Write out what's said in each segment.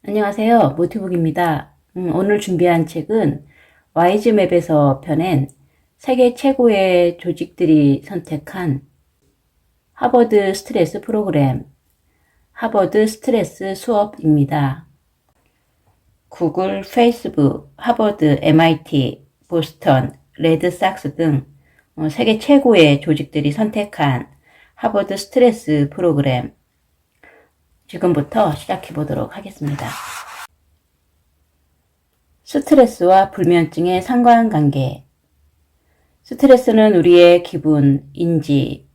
안녕하세요. 모티북입니다. 오늘 준비한 책은 와이즈맵에서 펴낸 세계 최고의 조직들이 선택한 하버드 스트레스 프로그램, 하버드 스트레스 수업입니다. 구글, 페이스북, 하버드, MIT, 보스턴, 레드삭스 등 세계 최고의 조직들이 선택한 하버드 스트레스 프로그램, 지금부터 시작해 보도록 하겠습니다. 스트레스와 불면증의 상관관계. 스트레스는 우리의 기분, 인지,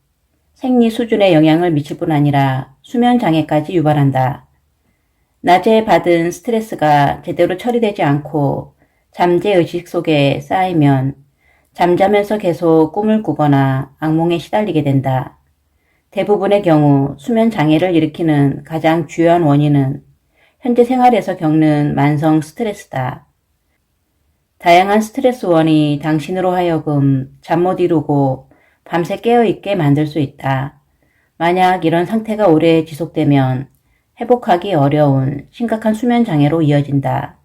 생리 수준에 영향을 미칠 뿐 아니라 수면 장애까지 유발한다. 낮에 받은 스트레스가 제대로 처리되지 않고 잠재의식 속에 쌓이면 잠자면서 계속 꿈을 꾸거나 악몽에 시달리게 된다. 대부분의 경우 수면 장애를 일으키는 가장 주요한 원인은 현재 생활에서 겪는 만성 스트레스다. 다양한 스트레스원이 당신으로 하여금 잠 못 이루고 밤새 깨어있게 만들 수 있다. 만약 이런 상태가 오래 지속되면 회복하기 어려운 심각한 수면 장애로 이어진다.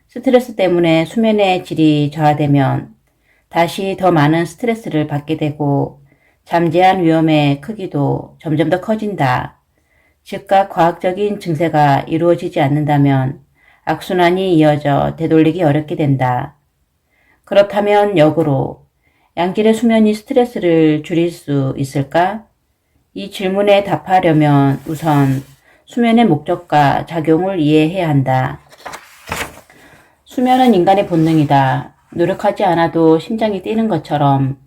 스트레스 때문에 수면의 질이 저하되면 다시 더 많은 스트레스를 받게 되고 잠재한 위험의 크기도 점점 더 커진다. 즉각 과학적인 증세가 이루어지지 않는다면 악순환이 이어져 되돌리기 어렵게 된다. 그렇다면 역으로 양질의 수면이 스트레스를 줄일 수 있을까? 이 질문에 답하려면 우선 수면의 목적과 작용을 이해해야 한다. 수면은 인간의 본능이다. 노력하지 않아도 심장이 뛰는 것처럼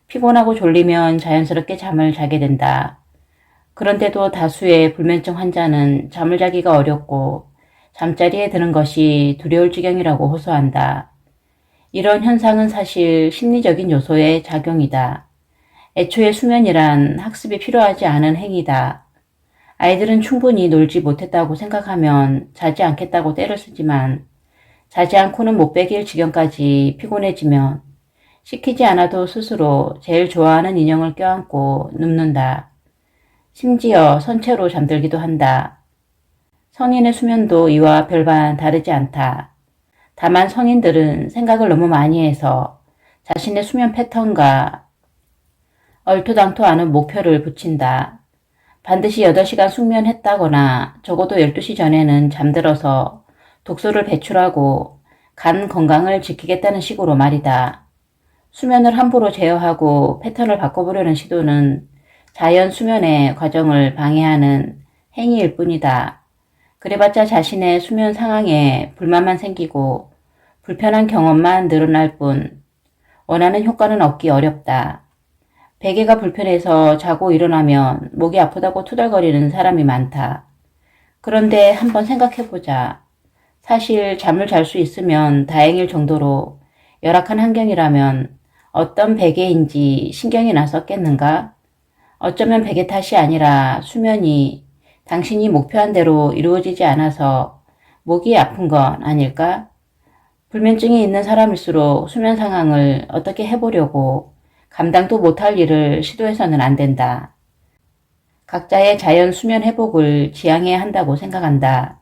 피곤하고 졸리면 자연스럽게 잠을 자게 된다. 그런데도 다수의 불면증 환자는 잠을 자기가 어렵고 잠자리에 드는 것이 두려울 지경이라고 호소한다. 이런 현상은 사실 심리적인 요소의 작용이다. 애초에 수면이란 학습이 필요하지 않은 행위다. 아이들은 충분히 놀지 못했다고 생각하면 자지 않겠다고 떼를 쓰지만 자지 않고는 못 베길 지경까지 피곤해지면 시키지 않아도 스스로 제일 좋아하는 인형을 껴안고 눕는다. 심지어 선체로 잠들기도 한다. 성인의 수면도 이와 별반 다르지 않다. 다만 성인들은 생각을 너무 많이 해서 자신의 수면 패턴과 얼토당토 않은 목표를 붙인다. 반드시 8시간 숙면했다거나 적어도 12시 전에는 잠들어서 독소를 배출하고 간 건강을 지키겠다는 식으로 말이다. 수면을 함부로 제어하고 패턴을 바꿔보려는 시도는 자연 수면의 과정을 방해하는 행위일 뿐이다. 그래봤자 자신의 수면 상황에 불만만 생기고 불편한 경험만 늘어날 뿐 원하는 효과는 얻기 어렵다. 베개가 불편해서 자고 일어나면 목이 아프다고 투덜거리는 사람이 많다. 그런데 한번 생각해보자. 사실 잠을 잘 수 있으면 다행일 정도로 열악한 환경이라면 어떤 베개인지 신경이 났었겠는가? 어쩌면 베개 탓이 아니라 수면이 당신이 목표한 대로 이루어지지 않아서 목이 아픈 건 아닐까? 불면증이 있는 사람일수록 수면 상황을 어떻게 해보려고 감당도 못할 일을 시도해서는 안 된다. 각자의 자연 수면 회복을 지향해야 한다고 생각한다.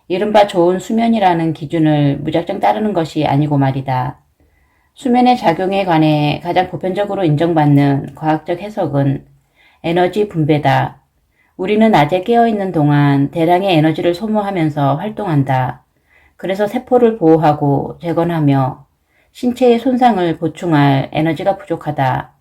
이른바 좋은 수면이라는 기준을 무작정 따르는 것이 아니고 말이다. 수면의 작용에 관해 가장 보편적으로 인정받는 과학적 해석은 에너지 분배다. 우리는 낮에 깨어있는 동안 대량의 에너지를 소모하면서 활동한다. 그래서 세포를 보호하고 재건하며 신체의 손상을 보충할 에너지가 부족하다.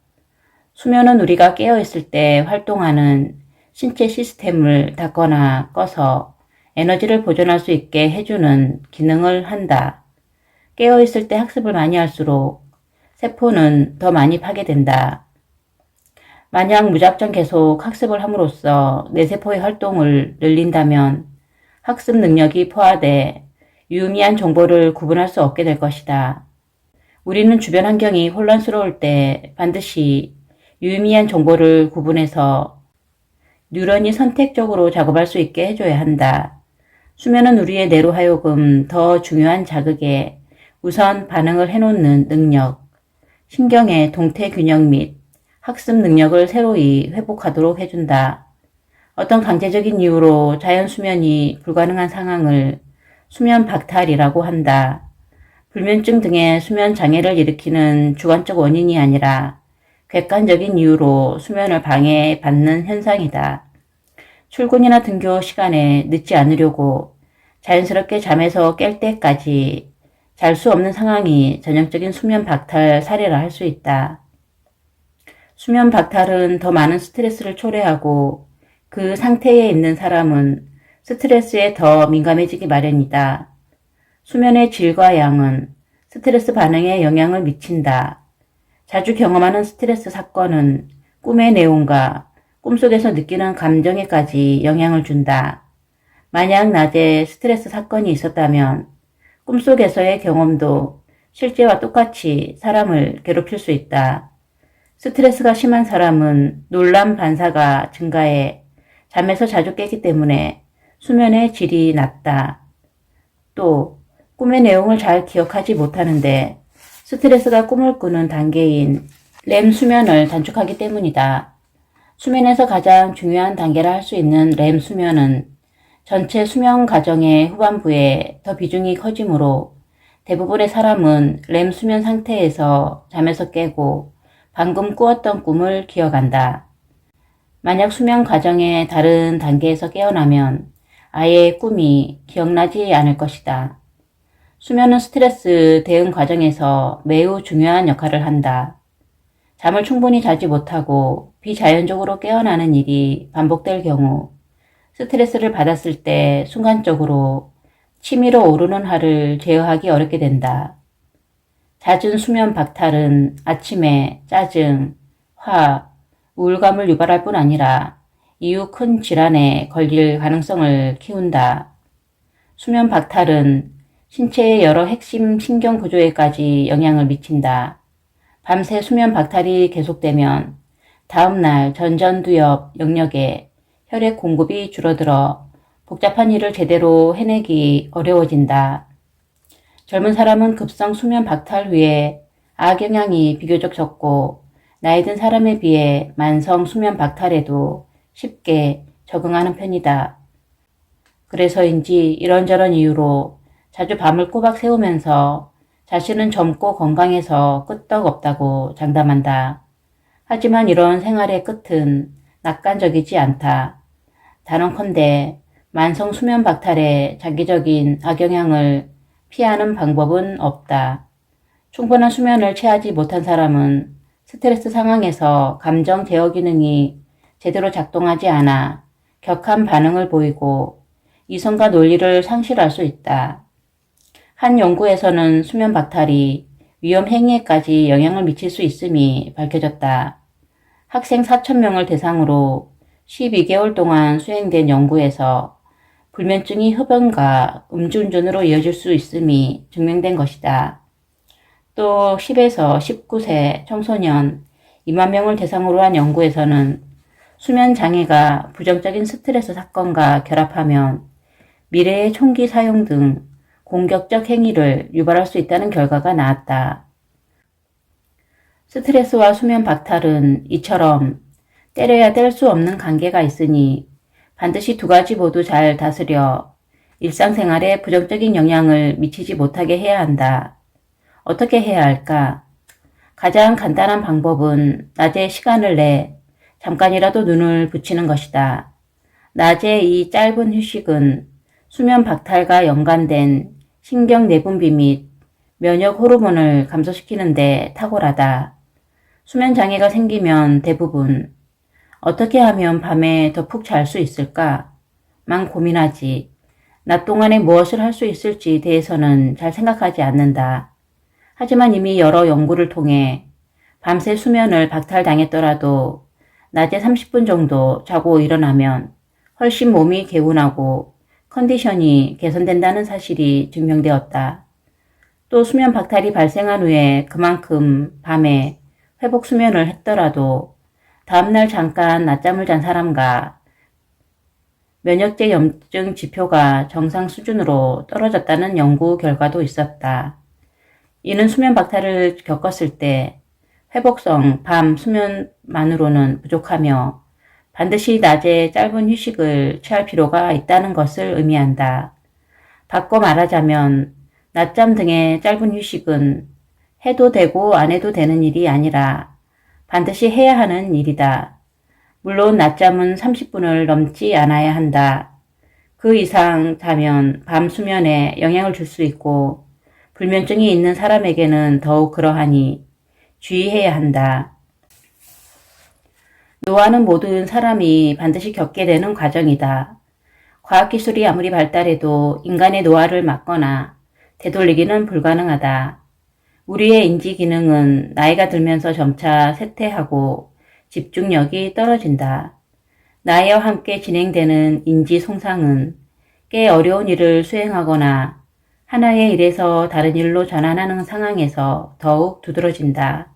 수면은 우리가 깨어있을 때 활동하는 신체 시스템을 닫거나 꺼서 에너지를 보존할 수 있게 해주는 기능을 한다. 깨어있을 때 학습을 많이 할수록 세포는 더 많이 파괴된다. 만약 무작정 계속 학습을 함으로써 뇌세포의 활동을 늘린다면 학습 능력이 포화돼 유의미한 정보를 구분할 수 없게 될 것이다. 우리는 주변 환경이 혼란스러울 때 반드시 유의미한 정보를 구분해서 뉴런이 선택적으로 작업할 수 있게 해줘야 한다. 수면은 우리의 뇌로 하여금 더 중요한 자극에 우선 반응을 해놓는 능력, 신경의 동태 균형 및 학습 능력을 새로이 회복하도록 해준다. 어떤 강제적인 이유로 자연 수면이 불가능한 상황을 수면 박탈이라고 한다. 불면증 등의 수면 장애를 일으키는 주관적 원인이 아니라 객관적인 이유로 수면을 방해받는 현상이다. 출근이나 등교 시간에 늦지 않으려고 자연스럽게 잠에서 깰 때까지 잘 수 없는 상황이 전형적인 수면 박탈 사례라 할 수 있다. 수면 박탈은 더 많은 스트레스를 초래하고 그 상태에 있는 사람은 스트레스에 더 민감해지기 마련이다. 수면의 질과 양은 스트레스 반응에 영향을 미친다. 자주 경험하는 스트레스 사건은 꿈의 내용과 꿈속에서 느끼는 감정에까지 영향을 준다. 만약 낮에 스트레스 사건이 있었다면 꿈속에서의 경험도 실제와 똑같이 사람을 괴롭힐 수 있다. 스트레스가 심한 사람은 놀람 반사가 증가해 잠에서 자주 깨기 때문에 수면의 질이 낮다. 또 꿈의 내용을 잘 기억하지 못하는데 스트레스가 꿈을 꾸는 단계인 렘 수면을 단축하기 때문이다. 수면에서 가장 중요한 단계라 할 수 있는 렘 수면은 전체 수면 과정의 후반부에 더 비중이 커지므로 대부분의 사람은 렘 수면 상태에서 잠에서 깨고 방금 꾸었던 꿈을 기억한다. 만약 수면 과정의 다른 단계에서 깨어나면 아예 꿈이 기억나지 않을 것이다. 수면은 스트레스 대응 과정에서 매우 중요한 역할을 한다. 잠을 충분히 자지 못하고 비자연적으로 깨어나는 일이 반복될 경우 스트레스를 받았을 때 순간적으로 치밀어 오르는 화를 제어하기 어렵게 된다. 잦은 수면 박탈은 아침에 짜증, 화, 우울감을 유발할 뿐 아니라 이후 큰 질환에 걸릴 가능성을 키운다. 수면 박탈은 신체의 여러 핵심 신경 구조에까지 영향을 미친다. 밤새 수면 박탈이 계속되면 다음날 전전두엽 영역에 혈액 공급이 줄어들어 복잡한 일을 제대로 해내기 어려워진다. 젊은 사람은 급성 수면 박탈 후에 악영향이 비교적 적고 나이 든 사람에 비해 만성 수면 박탈에도 쉽게 적응하는 편이다. 그래서인지 이런저런 이유로 자주 밤을 꼬박 새우면서 자신은 젊고 건강해서 끄떡없다고 장담한다. 하지만 이런 생활의 끝은 낙관적이지 않다. 단언컨대 만성 수면 박탈의 장기적인 악영향을 피하는 방법은 없다. 충분한 수면을 취하지 못한 사람은 스트레스 상황에서 감정 제어 기능이 제대로 작동하지 않아 격한 반응을 보이고 이성과 논리를 상실할 수 있다. 한 연구에서는 수면 박탈이 위험 행위에까지 영향을 미칠 수 있음이 밝혀졌다. 학생 4,000명을 대상으로 12개월 동안 수행된 연구에서 불면증이 흡연과 음주운전으로 이어질 수 있음이 증명된 것이다. 또 10에서 19세 청소년 2만 명을 대상으로 한 연구에서는 수면 장애가 부정적인 스트레스 사건과 결합하면 미래의 총기 사용 등 공격적 행위를 유발할 수 있다는 결과가 나왔다. 스트레스와 수면 박탈은 이처럼 때려야 뗄 수 없는 관계가 있으니 반드시 두 가지 모두 잘 다스려 일상생활에 부정적인 영향을 미치지 못하게 해야 한다. 어떻게 해야 할까? 가장 간단한 방법은 낮에 시간을 내 잠깐이라도 눈을 붙이는 것이다. 낮에 이 짧은 휴식은 수면 박탈과 연관된 신경 내분비 및 면역 호르몬을 감소시키는 데 탁월하다. 수면 장애가 생기면 대부분 어떻게 하면 밤에 더 푹 잘 수 있을까? 만 고민하지. 낮 동안에 무엇을 할 수 있을지 대해서는 잘 생각하지 않는다. 하지만 이미 여러 연구를 통해 밤새 수면을 박탈당했더라도 낮에 30분 정도 자고 일어나면 훨씬 몸이 개운하고 컨디션이 개선된다는 사실이 증명되었다. 또 수면 박탈이 발생한 후에 그만큼 밤에 회복 수면을 했더라도 다음날 잠깐 낮잠을 잔 사람과 면역제 염증 지표가 정상 수준으로 떨어졌다는 연구 결과도 있었다. 이는 수면 박탈을 겪었을 때 회복성 밤 수면만으로는 부족하며 반드시 낮에 짧은 휴식을 취할 필요가 있다는 것을 의미한다. 바꿔 말하자면 낮잠 등의 짧은 휴식은 해도 되고 안 해도 되는 일이 아니라 반드시 해야 하는 일이다. 물론 낮잠은 30분을 넘지 않아야 한다. 그 이상 자면 밤 수면에 영향을 줄 수 있고 불면증이 있는 사람에게는 더욱 그러하니 주의해야 한다. 노화는 모든 사람이 반드시 겪게 되는 과정이다. 과학기술이 아무리 발달해도 인간의 노화를 막거나 되돌리기는 불가능하다. 우리의 인지 기능은 나이가 들면서 점차 쇠퇴하고 집중력이 떨어진다. 나이와 함께 진행되는 인지 손상은 꽤 어려운 일을 수행하거나 하나의 일에서 다른 일로 전환하는 상황에서 더욱 두드러진다.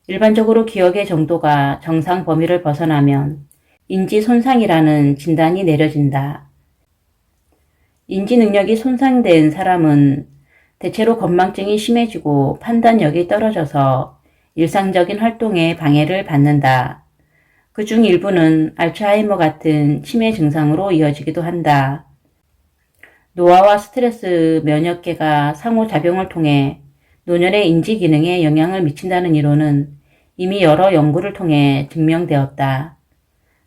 일반적으로 기억의 정도가 정상 범위를 벗어나면 인지 손상이라는 진단이 내려진다. 인지 능력이 손상된 사람은 대체로 건망증이 심해지고 판단력이 떨어져서 일상적인 활동에 방해를 받는다. 그중 일부는 알츠하이머 같은 치매 증상으로 이어지기도 한다. 노화와 스트레스 면역계가 상호작용을 통해 노년의 인지 기능에 영향을 미친다는 이론은 이미 여러 연구를 통해 증명되었다.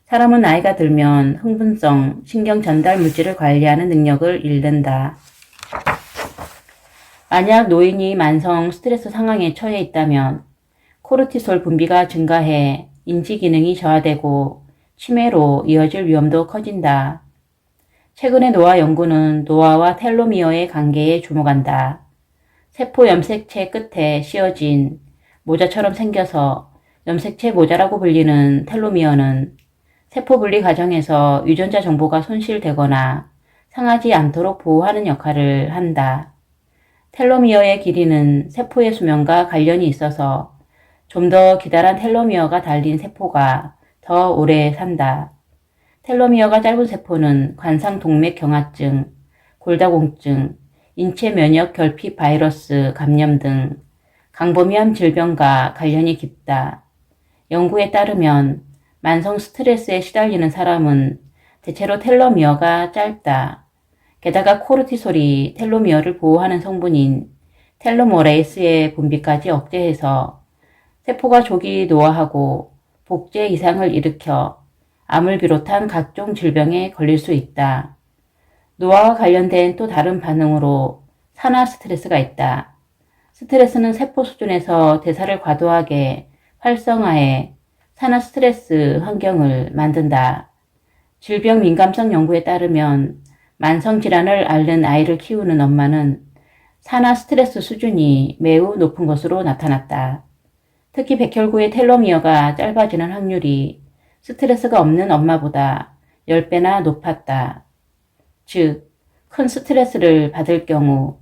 사람은 나이가 들면 흥분성 신경 전달 물질을 관리하는 능력을 잃는다. 만약 노인이 만성 스트레스 상황에 처해 있다면 코르티솔 분비가 증가해 인지 기능이 저하되고 치매로 이어질 위험도 커진다. 최근의 노화 연구는 노화와 텔로미어의 관계에 주목한다. 세포 염색체 끝에 씌어진 모자처럼 생겨서 염색체 모자라고 불리는 텔로미어는 세포 분리 과정에서 유전자 정보가 손실되거나 상하지 않도록 보호하는 역할을 한다. 텔로미어의 길이는 세포의 수명과 관련이 있어서 좀 더 기다란 텔로미어가 달린 세포가 더 오래 산다. 텔로미어가 짧은 세포는 관상동맥경화증, 골다공증, 인체 면역 결핍 바이러스 감염 등 광범위한 질병과 관련이 깊다. 연구에 따르면 만성 스트레스에 시달리는 사람은 대체로 텔로미어가 짧다. 게다가 코르티솔이 텔로미어를 보호하는 성분인 텔로모레이스의 분비까지 억제해서 세포가 조기 노화하고 복제 이상을 일으켜 암을 비롯한 각종 질병에 걸릴 수 있다. 노화와 관련된 또 다른 반응으로 산화 스트레스가 있다. 스트레스는 세포 수준에서 대사를 과도하게 활성화해 산화 스트레스 환경을 만든다. 질병 민감성 연구에 따르면 만성 질환을 앓는 아이를 키우는 엄마는 산화 스트레스 수준이 매우 높은 것으로 나타났다. 특히 백혈구의 텔로미어가 짧아지는 확률이 스트레스가 없는 엄마보다 10배나 높았다. 즉, 큰 스트레스를 받을 경우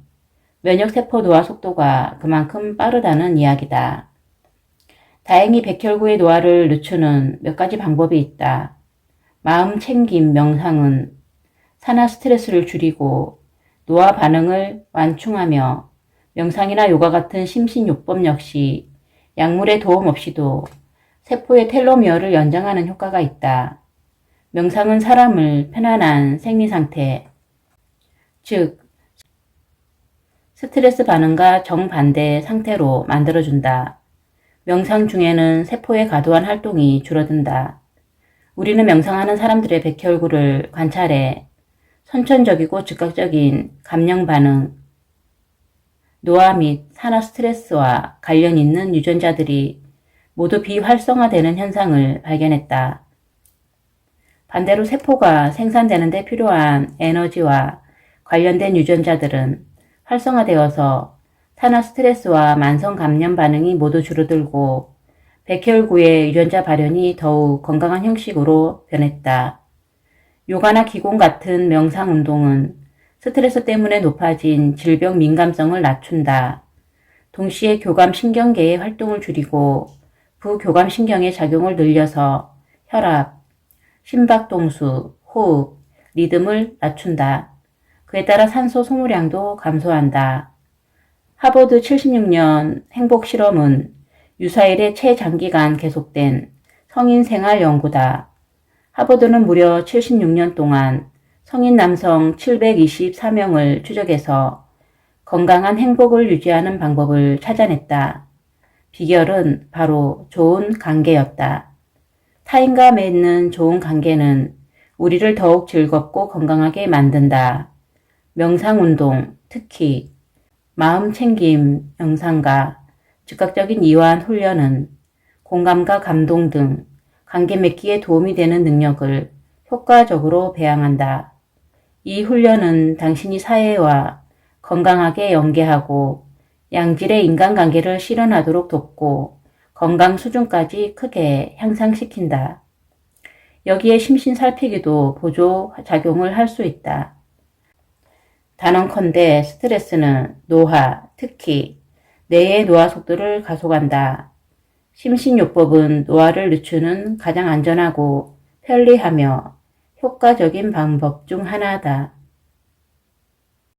면역세포 노화 속도가 그만큼 빠르다는 이야기다. 다행히 백혈구의 노화를 늦추는 몇 가지 방법이 있다. 마음 챙김 명상은 산화 스트레스를 줄이고 노화 반응을 완충하며 명상이나 요가 같은 심신요법 역시 약물의 도움 없이도 세포의 텔로미어를 연장하는 효과가 있다. 명상은 사람을 편안한 생리상태, 즉 스트레스 반응과 정반대 상태로 만들어준다. 명상 중에는 세포의 과도한 활동이 줄어든다. 우리는 명상하는 사람들의 백혈구를 관찰해 선천적이고 즉각적인 감령 반응, 노화 및 산화 스트레스와 관련 있는 유전자들이 모두 비활성화되는 현상을 발견했다. 반대로 세포가 생산되는 데 필요한 에너지와 관련된 유전자들은 활성화되어서 산화 스트레스와 만성 감염 반응이 모두 줄어들고 백혈구의 유전자 발현이 더욱 건강한 형식으로 변했다. 요가나 기공 같은 명상 운동은 스트레스 때문에 높아진 질병 민감성을 낮춘다. 동시에 교감신경계의 활동을 줄이고 부교감신경의 작용을 늘려서 혈압, 심박동수, 호흡, 리듬을 낮춘다. 그에 따라 산소 소모량도 감소한다. 하버드 76년 행복 실험은 유사일에 최장기간 계속된 성인 생활 연구다. 하버드는 무려 76년 동안 성인 남성 724명을 추적해서 건강한 행복을 유지하는 방법을 찾아냈다. 비결은 바로 좋은 관계였다. 타인과 맺는 좋은 관계는 우리를 더욱 즐겁고 건강하게 만든다. 명상운동, 특히 마음챙김 명상과 즉각적인 이완 훈련은 공감과 감동 등 관계 맺기에 도움이 되는 능력을 효과적으로 배양한다. 이 훈련은 당신이 사회와 건강하게 연계하고 양질의 인간관계를 실현하도록 돕고 건강 수준까지 크게 향상시킨다. 여기에 심신 살피기도 보조 작용을 할 수 있다. 단언컨대 스트레스는 노화, 특히 뇌의 노화 속도를 가속한다. 심신요법은 노화를 늦추는 가장 안전하고 편리하며 효과적인 방법 중 하나다.